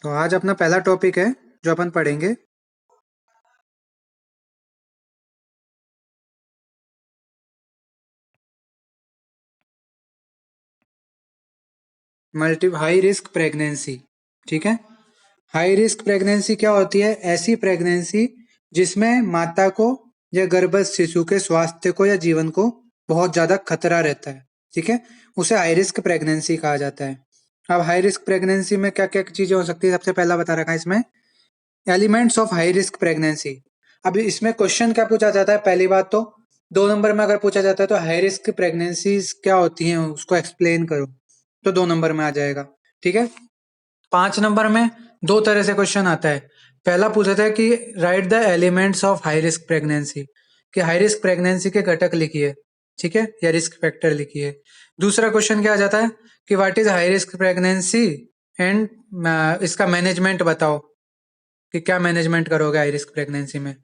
तो आज अपना पहला टॉपिक है जो अपन पढ़ेंगे मल्टी हाई रिस्क प्रेगनेंसी। ठीक है। हाई रिस्क प्रेगनेंसी क्या होती है? ऐसी प्रेगनेंसी जिसमें माता को या गर्भस्थ शिशु के स्वास्थ्य को या जीवन को बहुत ज्यादा खतरा रहता है। ठीक है, उसे हाई रिस्क प्रेगनेंसी कहा जाता है। अब हाई रिस्क प्रेगनेंसी में क्या क्या चीजें हो सकती है? सबसे पहला बता रखा है इसमें elements of high risk pregnancy. अब इसमें क्वेश्चन क्या पूछा जाता है? पहली बात तो 2 नंबर में अगर पूछा जाता है तो हाई रिस्क प्रेगनेंसीज क्या होती हैं उसको एक्सप्लेन करो, तो 2 नंबर में आ जाएगा। ठीक है। 5 नंबर में दो तरह से क्वेश्चन आता है। पहला पूछा था कि right the elements of high risk pregnancy, कि हाई रिस्क प्रेगनेंसी के घटक लिखिए। ठीक है, या रिस्क फैक्टर लिखिए। दूसरा क्वेश्चन क्या आ जाता है कि what is high risk pregnancy and इसका मैनेजमेंट बताओ, कि क्या मैनेजमेंट करोगे हाई रिस्क प्रेगनेंसी में।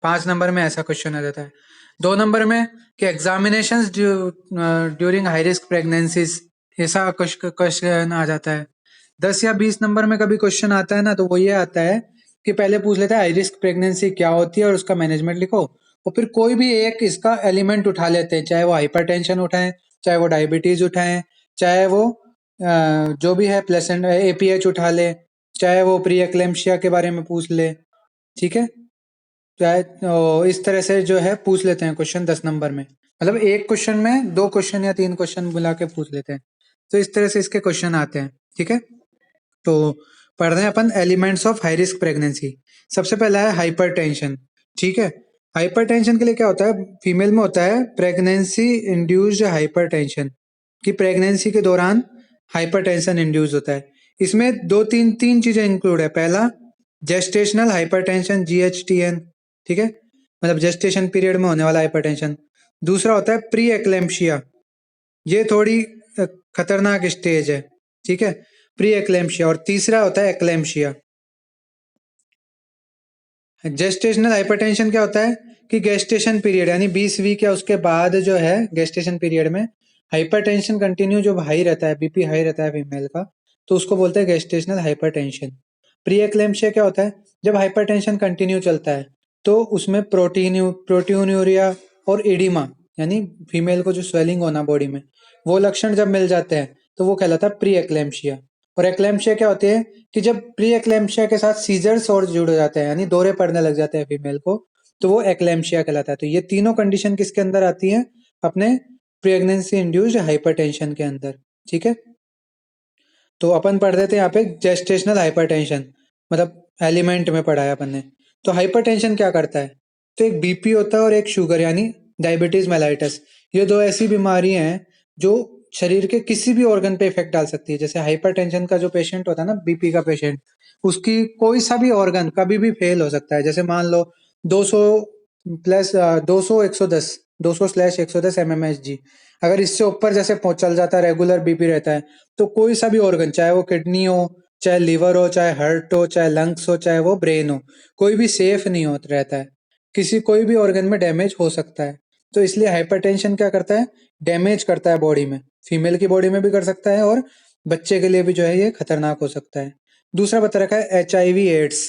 5 नंबर में ऐसा क्वेश्चन आ जाता है। 2 नंबर में कि examination during high risk pregnancies, ऐसा क्वेश्चन आ जाता है। 10 या 20 नंबर में कभी क्वेश्चन आता है ना, तो वो ये आता है कि पहले पूछ लेता है हाई रिस्क प्रेगनेंसी क्या होती है और उसका मैनेजमेंट लिखो, और फिर कोई भी एक इसका एलिमेंट उठा लेते हैं, चाहे वो हाइपरटेंशन उठाएं, चाहे वो डायबिटीज उठाएं, चाहे वो जो भी है प्लेसेंट एपीएच उठा ले, चाहे वो प्री एक्लेम्शिया के बारे में पूछ ले। ठीक है, चाहे इस तरह से जो है पूछ लेते हैं क्वेश्चन 10 नंबर में, मतलब एक क्वेश्चन में 2 क्वेश्चन या 3 क्वेश्चन मिला के पूछ लेते हैं। तो इस तरह से इसके क्वेश्चन आते हैं। ठीक है, तो पढ़ रहे हैं अपन elements of high risk pregnancy. सबसे पहला है हाइपरटेंशन। ठीक है, हाइपरटेंशन के लिए क्या होता है? फीमेल में होता है प्रेगनेंसी इंड्यूस्ड हाइपरटेंशन, कि प्रेगनेंसी के दौरान हाइपरटेंशन इंड्यूस होता है। इसमें दो तीन तीन चीजें इंक्लूड है। पहला जेस्टेशनल हाइपरटेंशन, जीएचटीएन। ठीक है, मतलब जेस्टेशन पीरियड में होने वाला हाइपरटेंशन। दूसरा होता है प्री एक्लेम्शिया, ये थोड़ी खतरनाक स्टेज है। ठीक है, प्री एक्लेम्शिया। और तीसरा होता है एक्लेम्शिया। जेस्टेशनल हाइपरटेंशन क्या होता है कि गेस्टेशन पीरियड यानी 20 वीक या उसके बाद जो है गेस्टेशन पीरियड में हाइपरटेंशन कंटिन्यू जो हाई रहता है, बीपी हाई रहता है फीमेल का, तो उसको बोलते हैं गेस्टेशनल हाइपरटेंशन। प्री एक्लेम्शिया क्या होता है? जब हाइपरटेंशन कंटिन्यू चलता है तो उसमें प्रोटीन्यूरिया और एडिमा, यानी फीमेल को जो स्वेलिंग होना बॉडी में, वो लक्षण जब मिल जाते हैं तो वो कहलाता है प्री एक्लेम्शिया। और एक्लेम्शिया क्या होती है कि जब प्री एक्लेम्शिया के साथ सीजर्स और जुड़ जाते हैं, यानी दौरे पड़ने लग जाते हैं फीमेल को, तो वो एक्लेम्शिया कहलाता है। तो ये तीनों कंडीशन किसके अंदर आती हैं? अपने प्रेगनेंसी इंड्यूस्ड हाइपरटेंशन के अंदर। ठीक है, तो अपन पढ़ रहे थे यहाँ पे जेस्टेशनल हाइपरटेंशन, मतलब एलिमेंट में पढ़ा है अपन ने। तो हाइपरटेंशन क्या करता है? तो एक बीपी होता है और एक शुगर यानी डायबिटीज मेलाइटस। ये दो ऐसी बीमारियां हैं जो शरीर के किसी भी ऑर्गन पे इफेक्ट डाल सकती है। जैसे हाइपरटेंशन का जो पेशेंट होता है ना, बीपी का पेशेंट, उसकी कोई सा भी ऑर्गन कभी भी फेल हो सकता है। जैसे मान लो 200 प्लस 200 110 200/110 mmHg, अगर इससे ऊपर जैसे चल जाता है, रेगुलर बीपी रहता है, तो कोई सा भी ऑर्गन, चाहे वो किडनी हो, चाहे लिवर हो, चाहे हार्ट हो, चाहे लंग्स हो, चाहे वो ब्रेन हो, कोई भी सेफ नहीं होता रहता है। किसी कोई भी ऑर्गन में डैमेज हो सकता है। तो इसलिए हाइपरटेंशन क्या करता है? डैमेज करता है बॉडी में, फीमेल की बॉडी में भी कर सकता है और बच्चे के लिए भी जो है ये खतरनाक हो सकता है। दूसरा बता रखा है HIV AIDS.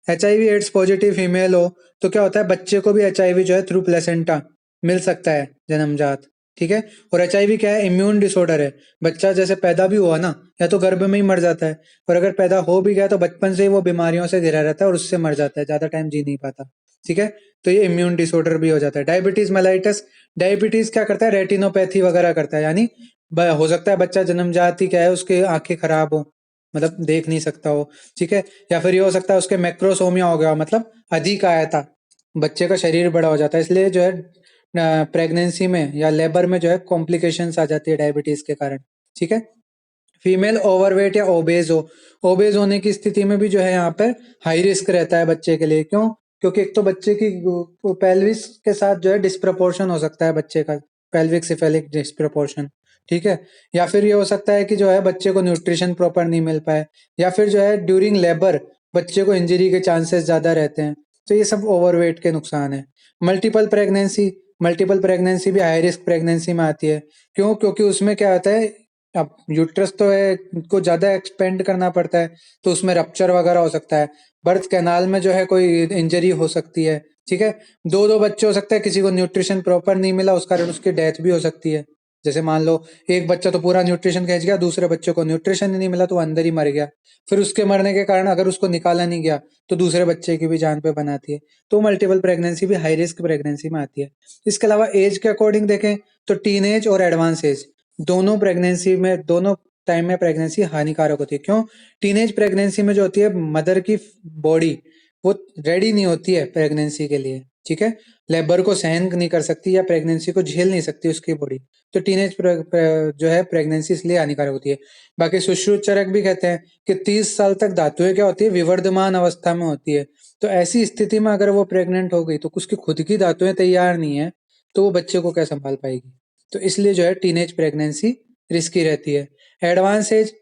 HIV AIDS positive female हो तो क्या होता है? बच्चे को भी HIV जो है थ्रू प्लेसेंटा मिल सकता है जन्मजात। ठीक है, और HIV क्या है? इम्यून डिसऑर्डर है। बच्चा जैसे पैदा भी हुआ ना, या तो गर्भ में ही मर जाता है, और अगर पैदा हो भी गया तो बचपन से ही वो बीमारियों से घिरा रहता है और उससे मर जाता है, ज्यादा टाइम जी नहीं पाता। ठीक है, तो ये इम्यून डिसऑर्डर भी हो जाता है। डायबिटीज मेलाइटस, डायबिटीज क्या करता है? रेटिनोपैथी वगैरह करता है, यानी हो सकता है बच्चा जन्मजात ही क्या है, उसके आंखें खराब हो, मतलब देख नहीं सकता हो। ठीक है, या फिर ये हो सकता है उसके मैक्रोसोमिया हो गया, मतलब अधिक आयता, बच्चे का शरीर बड़ा हो जाता है, इसलिए जो है प्रेगनेंसी में या लेबर में जो है कॉम्प्लिकेशंस आ जाती है डायबिटीज के कारण। ठीक है, फीमेल ओवरवेट या ओबेज हो, ओबेज होने की स्थिति में भी जो है यहाँ पर हाई रिस्क रहता है बच्चे के लिए। क्यों? क्योंकि एक तो बच्चे की पेल्विस के साथ जो है डिस्प्रपोर्शन हो सकता है बच्चे का, पेल्विक सिफेलिक डिस्प्रपोर्शन। ठीक है, या फिर ये हो सकता है कि जो है बच्चे को न्यूट्रिशन प्रॉपर नहीं मिल पाए, या फिर जो है ड्यूरिंग लेबर बच्चे को इंजरी के चांसेस ज्यादा रहते हैं। तो ये सब ओवरवेट के नुकसान है। मल्टीपल प्रेगनेंसी, मल्टीपल प्रेगनेंसी भी हाई रिस्क प्रेगनेंसी में आती है। क्यों? क्योंकि उसमें क्या होता है, अब यूट्रस तो है को ज्यादा एक्सपेंड करना पड़ता है, तो उसमें रप्चर वगैरह हो सकता है। बर्थ कैनाल में जो है कोई इंजरी हो सकती है। ठीक है, दो दो बच्चे हो सकते हैं, किसी को न्यूट्रिशन प्रॉपर नहीं मिला उस कारण उसकी डेथ भी हो सकती है। जैसे मान लो एक बच्चा तो पूरा न्यूट्रिशन खींच गया, दूसरे बच्चे को न्यूट्रिशन ही नहीं मिला तो वो अंदर ही मर गया। फिर उसके मरने के कारण अगर उसको निकाला नहीं गया तो दूसरे बच्चे की भी जान पे बनाती है। तो मल्टीपल प्रेगनेंसी भी हाई रिस्क प्रेगनेंसी में आती है। इसके अलावा एज के अकॉर्डिंग देखें तो टीन एज और एडवांस एज दोनों प्रेगनेंसी में, दोनों टाइम में प्रेगनेंसी हानिकारक होती है। क्यों? टीनेज प्रेगनेंसी में जो होती है मदर की बॉडी वो रेडी नहीं होती है प्रेगनेंसी के लिए। ठीक है, लेबर को सहन नहीं कर सकती या प्रेगनेंसी को झेल नहीं सकती उसकी बॉडी। तो टीनेज जो है प्रेगनेंसी इसलिए हानिकारक होती है। बाकी सुश्रुतचरक भी कहते हैं कि 30 साल तक धातुएं क्या होती है, विवर्धमान अवस्था में होती है। तो ऐसी स्थिति में अगर वो प्रेग्नेंट हो गई तो उसकी खुद की धातुएं तैयार नहीं है, तो वो बच्चे को क्या संभाल पाएगी। तो इसलिए जो है टीनेज प्रेगनेंसी रिस्की रहती है। एडवांस एज,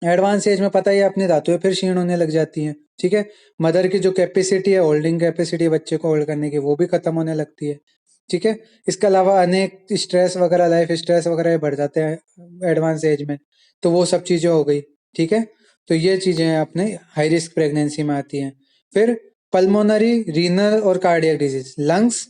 एडवांस एज में पता ही है अपनी धातुएं फिर क्षीण होने लग जाती हैं। ठीक है, मदर की जो कैपेसिटी है, होल्डिंग कैपेसिटी बच्चे को होल्ड करने की, वो भी खत्म होने लगती है। ठीक है, इसके अलावा अनेक स्ट्रेस वगैरह, लाइफ स्ट्रेस वगैरह बढ़ जाते हैं एडवांस एज में, तो वो सब चीजें हो गई। ठीक है, तो ये चीजें अपने हाई रिस्क प्रेगनेंसी में आती हैं। फिर पल्मोनरी, रीनल और कार्डियक डिजीज, लंग्स,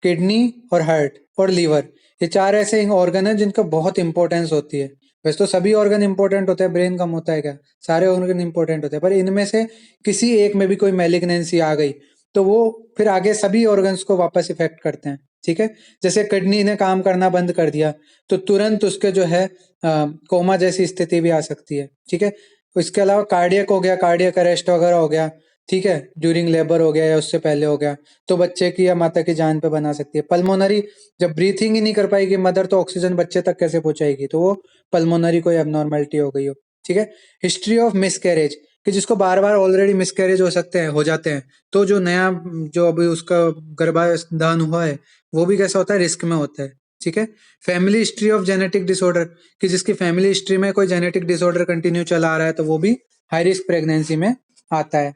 किडनी और हार्ट और लीवर, ये चार ऐसे ऑर्गन है जिनका बहुत इंपॉर्टेंस होती है। वैसे तो सभी ऑर्गन इंपॉर्टेंट होते हैं, ब्रेन कम होता है क्या, सारे ऑर्गन इंपॉर्टेंट होते हैं, पर इनमें से किसी एक में भी कोई मैलिग्नेंसी आ गई तो वो फिर आगे सभी ऑर्गन्स को वापस इफेक्ट करते हैं। ठीक है, जैसे किडनी ने काम करना बंद कर दिया तो तुरंत उसके जो है कोमा जैसी स्थिति भी आ सकती है। ठीक है, इसके अलावा कार्डियक हो गया, कार्डियक अरेस्ट वगैरह हो गया। ठीक है, ड्यूरिंग लेबर हो गया या उससे पहले हो गया, तो बच्चे की या माता की जान पे बना सकती है। पल्मोनरी, जब ब्रीथिंग ही नहीं कर पाएगी मदर तो ऑक्सीजन बच्चे तक कैसे पहुंचाएगी, तो वो पल्मोनरी कोई एबनॉर्मेलिटी हो गई हो। ठीक है, हिस्ट्री ऑफ मिसकैरेज, कि जिसको बार बार ऑलरेडी मिसकैरेज हो सकते हैं, हो जाते हैं, तो जो नया, जो अभी उसका गर्भाधान हुआ है वो भी कैसा होता है, रिस्क में होता है। ठीक है, family history of genetic disorder, कि जिसकी फैमिली हिस्ट्री में कोई जेनेटिक डिसऑर्डर कंटिन्यू चला आ रहा है तो वो भी हाई रिस्क प्रेगनेंसी में आता है।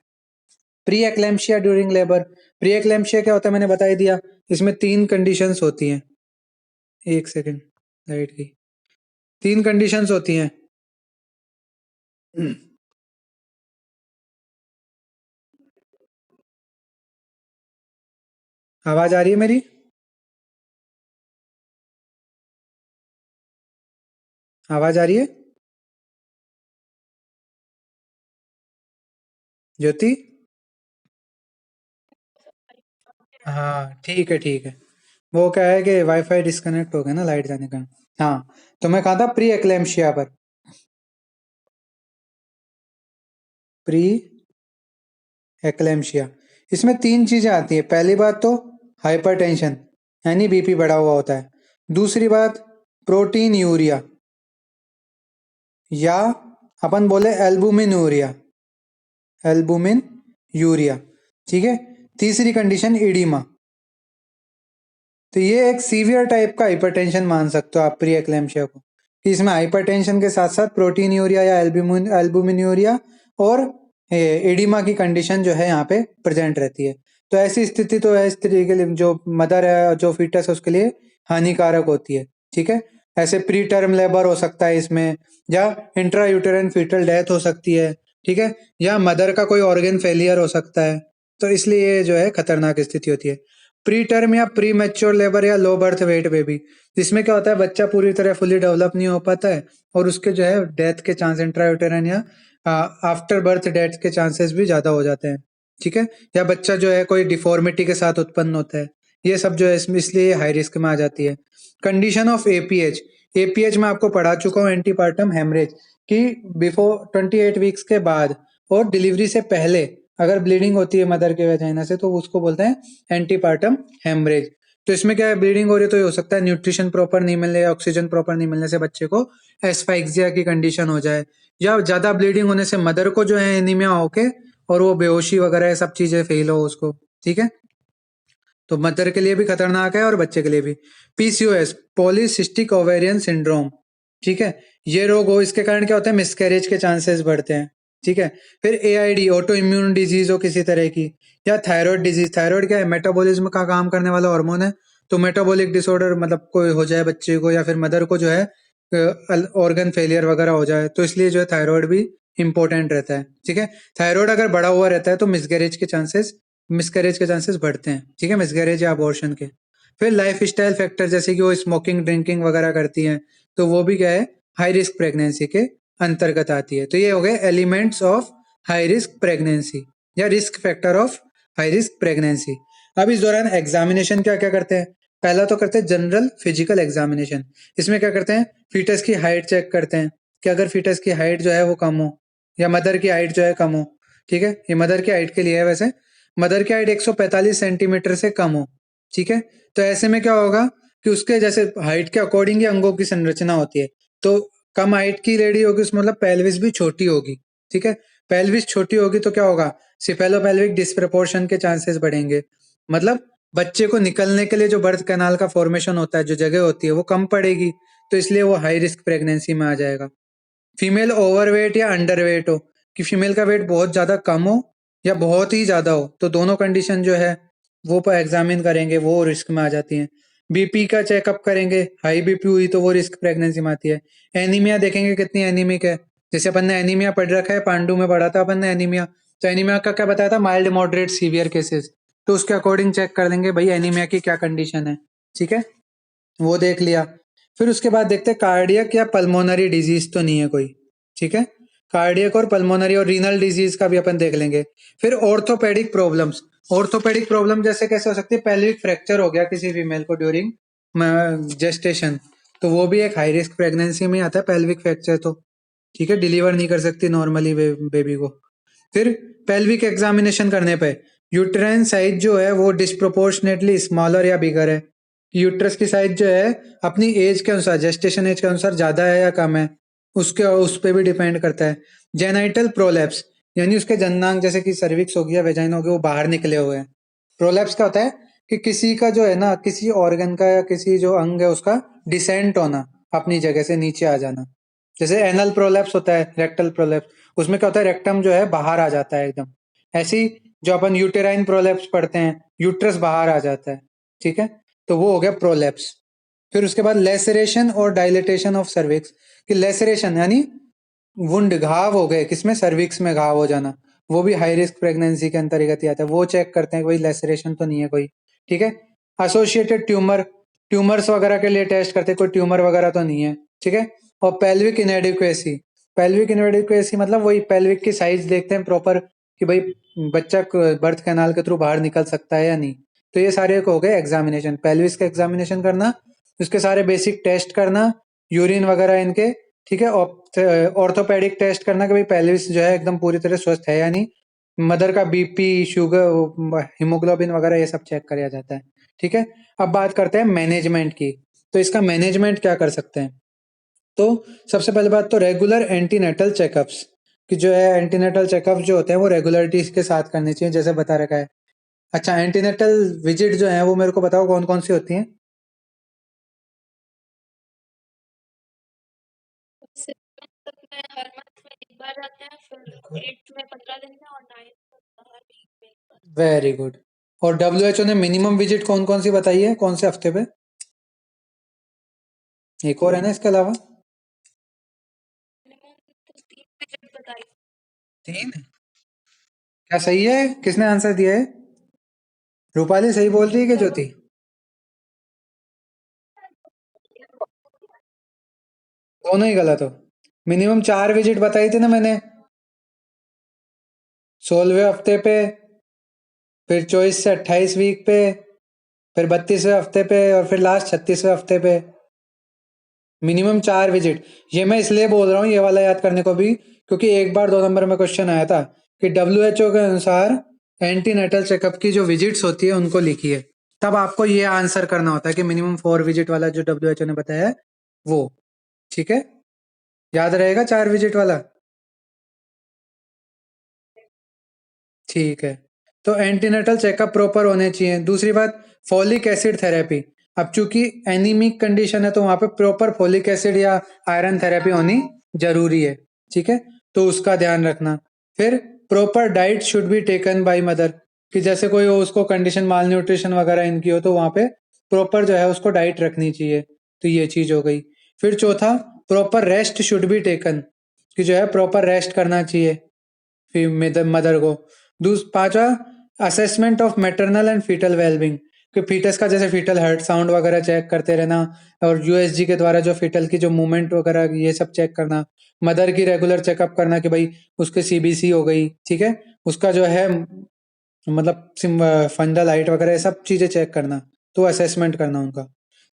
प्री एक्लेम्पशिया ड्यूरिंग लेबर, प्री एक्लेम्पशिया क्या होता है मैंने बता ही दिया। इसमें 3 कंडीशंस होती हैं। एक सेकंड, लाइट गई। 3 कंडीशंस होती हैं। आवाज आ रही है मेरी? आवाज आ रही है ज्योति? हाँ ठीक है ठीक है। वो क्या है कि वाईफाई डिस्कनेक्ट हो गया ना लाइट जाने का। हाँ, तो मैं कहा था प्री एक्लेम्पशिया पर। प्री एक्लेम्पशिया, इसमें 3 चीजें आती है। पहली बात तो हाइपरटेंशन, यानी बीपी बढ़ा हुआ होता है। दूसरी बात प्रोटीन यूरिया, या अपन बोले एल्बुमिन यूरिया, एल्बुमिन यूरिया। ठीक है, तीसरी कंडीशन इडीमा। तो ये एक सीवियर टाइप का हाइपरटेंशन मान सकते हो आप प्री एक्लेम्पशिया को, कि इसमें हाइपरटेंशन के साथ साथ प्रोटीन यूरिया या एल्बुमिन यूरिया और एडिमा की कंडीशन जो है यहाँ पे प्रेजेंट रहती है। तो ऐसी स्थिति तो है स्त्री के लिए, जो मदर है, जो फीटस है उसके लिए हानिकारक होती है। ठीक है, ऐसे प्री टर्म लेबर हो सकता है इसमें, या इंट्रा यूटेराइन फीटल डेथ हो सकती है। ठीक है, या मदर का कोई ऑर्गन फेलियर हो सकता है। तो इसलिए ये जो है खतरनाक स्थिति होती है। प्री टर्म या प्री मैच्योर लेबर या लो बर्थ वेट बेबी, इसमें क्या होता है बच्चा पूरी तरह फुली डेवलप नहीं हो पाता है और उसके जो है डेथ के चांस, इंट्रायूटेराइन या आफ्टर बर्थ डेथ के चांसेस भी ज्यादा हो जाते हैं। ठीक है, या बच्चा जो है कोई डिफॉर्मिटी के साथ उत्पन्न होता है। ये सब जो है इसमें इसलिए हाई रिस्क में आ जाती है। कंडीशन ऑफ एपीएच, एपीएच में आपको पढ़ा चुका हूँ, एंटीपार्टम हेमरेज, कि बिफोर 28 वीक्स के बाद और डिलीवरी से पहले अगर ब्लीडिंग होती है मदर के वेजाइना से तो उसको बोलते हैं एंटीपार्टम हेमरेज। तो इसमें क्या है, ब्लीडिंग हो रही है तो ये हो सकता है न्यूट्रिशन प्रॉपर नहीं मिलने या ऑक्सीजन प्रॉपर नहीं मिलने से बच्चे को एस्फाइक्सिया की कंडीशन हो जाए, या ज्यादा ब्लीडिंग होने से मदर को जो है एनीमिया होके और वो बेहोशी वगैरह सब चीजें फेल हो उसको। ठीक है, तो मदर के लिए भी खतरनाक है और बच्चे के लिए भी। PCOS, polycystic ovarian syndrome. ठीक है, ये रोग हो, इसके कारण क्या होता है, मिसकैरेज के चांसेस बढ़ते हैं। ठीक है, फिर एआईडी, ऑटो इम्यून डिजीज हो किसी तरह की, या थायराइड डिजीज। थायराइड क्या है, मेटाबॉलिज्म का काम करने वाला हार्मोन है। तो मेटाबॉलिक डिसऑर्डर मतलब कोई हो जाए बच्चे को या फिर मदर को जो है ऑर्गन फेलियर वगैरह हो जाए, तो इसलिए जो है थायराइड भी इंपॉर्टेंट रहता है। ठीक है, थायराइड अगर बढ़ा हुआ रहता है तो मिसकैरेज के चांसेस बढ़ते हैं। ठीक है, मिसकैरेज या अबॉर्शन के। फिर लाइफ स्टाइल फैक्टर, जैसे कि वो स्मोकिंग ड्रिंकिंग वगैरह करती हैं, तो वो भी क्या है, हाई रिस्क प्रेगनेंसी के अंतर्गत आती है। तो ये हो गए elements of high risk pregnancy या risk factor of high risk pregnancy. अब इस दौरान एग्जामिनेशन क्या क्या करते हैं? पहला तो करते हैं जनरल फिजिकल एग्जामिनेशन। इसमें क्या करते हैं, फीटस की हाइट चेक करते हैं कि अगर फीटस की हाइट जो है वो कम हो या मदर की हाइट जो है कम हो। ठीक है, ये मदर की हाइट के लिए है। वैसे मदर की हाइट 145 सेंटीमीटर से कम हो। ठीक है, तो ऐसे में क्या होगा कि उसके जैसे हाइट के अकॉर्डिंग ही अंगों की संरचना होती है। तो कम हाइट की लेडी होगी उसमें मतलब पेल्विस भी छोटी होगी। ठीक है, पेल्विस छोटी होगी तो क्या होगा, सिफेलोपेल्विक डिस्प्रपोर्शन के चांसेस बढ़ेंगे। मतलब बच्चे को निकलने के लिए जो बर्थ कैनाल का फॉर्मेशन होता है, जो जगह होती है वो कम पड़ेगी, तो इसलिए वो हाई रिस्क प्रेगनेंसी में आ जाएगा। फीमेल ओवरवेट या अंडरवेट हो, कि फीमेल का वेट बहुत ज्यादा कम हो या बहुत ही ज्यादा हो, तो दोनों कंडीशन जो है वो पर एग्जामिन करेंगे, वो रिस्क में आ जाती हैं। बीपी का चेकअप करेंगे, हाई बीपी हुई तो वो रिस्क प्रेगनेंसी में आती है। एनीमिया देखेंगे कितनी एनीमिक है, जैसे अपन ने एनीमिया पढ़ रखा है, पांडु में पढ़ा था अपन ने एनीमिया। तो एनीमिया का क्या बताया था, माइल्ड मॉडरेट सीवियर केसेस। तो उसके अकॉर्डिंग चेक कर देंगे भाई एनीमिया की क्या कंडीशन है। ठीक है, वो देख लिया। फिर उसके बाद देखते हैं कार्डियक या पल्मोनरी डिजीज तो नहीं है कोई। ठीक है, कार्डियक और पल्मोनरी और रीनल डिजीज का भी अपन देख लेंगे। फिर ऑर्थोपेडिक प्रॉब्लम्स। ऑर्थोपेडिक प्रॉब्लम जैसे कैसे हो सकती है, पेल्विक फ्रैक्चर हो गया किसी फीमेल को ड्यूरिंग जेस्टेशन, तो वो भी एक हाई रिस्क प्रेगनेंसी में आता है पेल्विक फ्रैक्चर तो। ठीक है, डिलीवर नहीं कर सकती नॉर्मली बेबी को। फिर पेल्विक एग्जामिनेशन करने पे यूट्राइन साइज जो है वो डिस्प्रोपोर्शनेटली स्मॉलर या बिगर है। यूट्रस की साइज जो है अपनी एज के अनुसार, जेस्टेशन एज के अनुसार ज्यादा है या कम है, उसके उस पर भी डिपेंड करता है। जेनाइटल प्रोलैप्स, यानी उसके जननांग जैसे कि सर्विक्स हो गया, वेजाइन हो गया, वो बाहर निकले हुए हैं। प्रोलैप्स क्या होता है कि किसी का जो है ना, किसी ऑर्गन का या किसी जो अंग है उसका डिसेंट होना, अपनी जगह से नीचे आ जाना। जैसे एनल प्रोलैप्स होता है, रेक्टल प्रोलैप्स, उसमें क्या होता है, रेक्टम जो है बाहर आ जाता है एकदम। ऐसी जो अपन यूटेराइन प्रोलैप्स पढ़ते हैं, यूट्रस बाहर आ जाता है। ठीक है, तो वो हो गया प्रोलैप्स। फिर उसके बाद लेसरेशन और डायलिटेशन ऑफ सर्विक्स, कि लेसरेशन यानी वुंड, घाव हो गए किसमें, सर्विक्स में घाव हो जाना, वो भी हाई रिस्क प्रेगनेंसी के अंतर्गत ही आता है। वो चेक करते हैं कि भाई लेसरेशन तो नहीं है कोई। ठीक है, एसोसिएटेड ट्यूमर, ट्यूमर्स वगैरह के लिए टेस्ट करते हैं, कोई ट्यूमर वगैरह तो नहीं है। ठीक है, और पेल्विक इनएडिक्वेसी। पेल्विक इनएडिक्वेसी मतलब वही पेल्विक की साइज देखते हैं प्रॉपर, कि भाई बच्चा बर्थ कैनाल के थ्रू बाहर निकल सकता है या नहीं। तो ये सारे हो गए एग्जामिनेशन, पेल्विस का एग्जामिनेशन करना, उसके सारे बेसिक टेस्ट करना, यूरिन वगैरह इनके। ठीक है, ऑर्थोपेडिक टेस्ट करना कि भाई पेल्विस जो है एकदम पूरी तरह स्वस्थ है या नहीं। मदर का बीपी, शुगर, हीमोग्लोबिन वगैरह ये सब चेक किया जाता है। ठीक है, अब बात करते हैं मैनेजमेंट की। तो इसका मैनेजमेंट क्या कर सकते हैं? तो सबसे पहले बात तो रेगुलर एंटीनेटल चेकअप्स, कि जो है एंटीनेटल चेकअप्स जो होते हैं वो रेगुलरिटी के साथ करने चाहिए, जैसे बता रखा है। अच्छा, एंटीनेटल विजिट जो है वो मेरे को बताओ कौन कौन सी होती हैं? Very good. और डब्ल्यू ने मिनिमम विजिट कौन कौन सी बताई है, कौन से हफ्ते पे? एक और है ना इसके अलावा? 3? क्या सही है? किसने आंसर दिया है? रूपाली सही बोल रही है कि ज्योति? दोनों ही गलत हो। मिनिमम 4 विजिट बताई थी ना मैंने। 16वें हफ्ते पे, फिर 24 से 28 वीक पे, फिर 32वें हफ्ते पे, और फिर लास्ट 36वें हफ्ते पे। Minimum 4 visit. ये मैं इसलिए बोल रहा हूँ ये वाला याद करने को भी, क्योंकि एक बार 2 नंबर में क्वेश्चन आया था कि WHO के अनुसार एंटीनेटल चेकअप की जो विजिट्स होती है उनको लिखिए। तब आपको ये आंसर करना होता है कि मिनिमम 4 विजिट वाला जो WHO ने बताया है वो। ठीक है, याद रहेगा 4 विजिट वाला? ठीक है, तो एंटीनेटल चेकअप प्रॉपर होने चाहिए। दूसरी बात, फॉलिक एसिड थेरेपी। अब चूंकि एनीमिक कंडीशन है तो वहां पे प्रॉपर फॉलिक एसिड या आयरन थेरेपी होनी जरूरी है। ठीक है, तो उसका ध्यान रखना। फिर proper diet should be taken by mother, कि जैसे कोई हो उसको कंडीशन माल न्यूट्रिशन वगैरह इनकी हो तो वहां पे प्रॉपर जो है उसको डाइट रखनी चाहिए। तो ये चीज हो गई। फिर चौथा, proper rest should be taken, कि जो है प्रॉपर रेस्ट करना चाहिए मदर को। पांचवा, assessment of maternal and fetal wellbeing, कि फीटस का जैसे फीटल हार्ट साउंड वगैरह चेक करते रहना, और यूएसजी के द्वारा जो फीटल की जो मूवमेंट वगैरह ये सब चेक करना, मदर की रेगुलर चेकअप करना कि भाई उसके सीबीसी हो गई, ठीक है, उसका जो है मतलब फंडल हाइट वगैरह सब चीजें चेक करना, तो असेसमेंट करना उनका।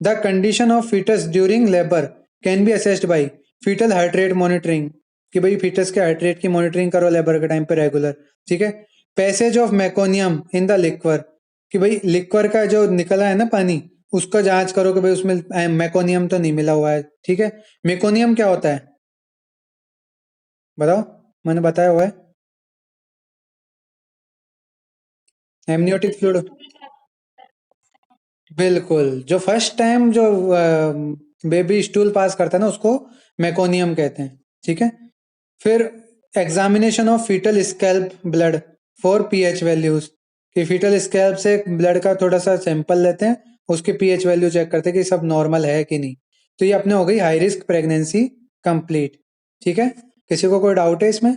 The condition of fetus during labour can be assessed by fetal heart rate monitoring, कि भाई फीटस के हार्ट रेट की मॉनिटरिंग करो लेबर के टाइम पे रेगुलर, ठीक है। Passage of meconium in the liquor, कि भाई लिक्वर का जो निकला है ना पानी, उसका जांच करो कि भाई उसमें मेकोनियम तो नहीं मिला हुआ है, ठीक है। मेकोनियम क्या होता है बताओ, मैंने बताया हुआ है, एमनियोटिक फ्लूइड। बिल्कुल, जो फर्स्ट टाइम जो बेबी स्टूल पास करता है ना उसको मेकोनियम कहते हैं, ठीक है। फिर examination of foetal scalp blood for pH values, कि फीटल स्कैल्प से ब्लड का थोड़ा सा सैंपल लेते हैं, उसके पीएच वैल्यू चेक करते हैं कि सब नॉर्मल है कि नहीं। तो ये अपने हो गई हाई रिस्क प्रेगनेंसी कंप्लीट, ठीक है। किसी को कोई डाउट है इसमें?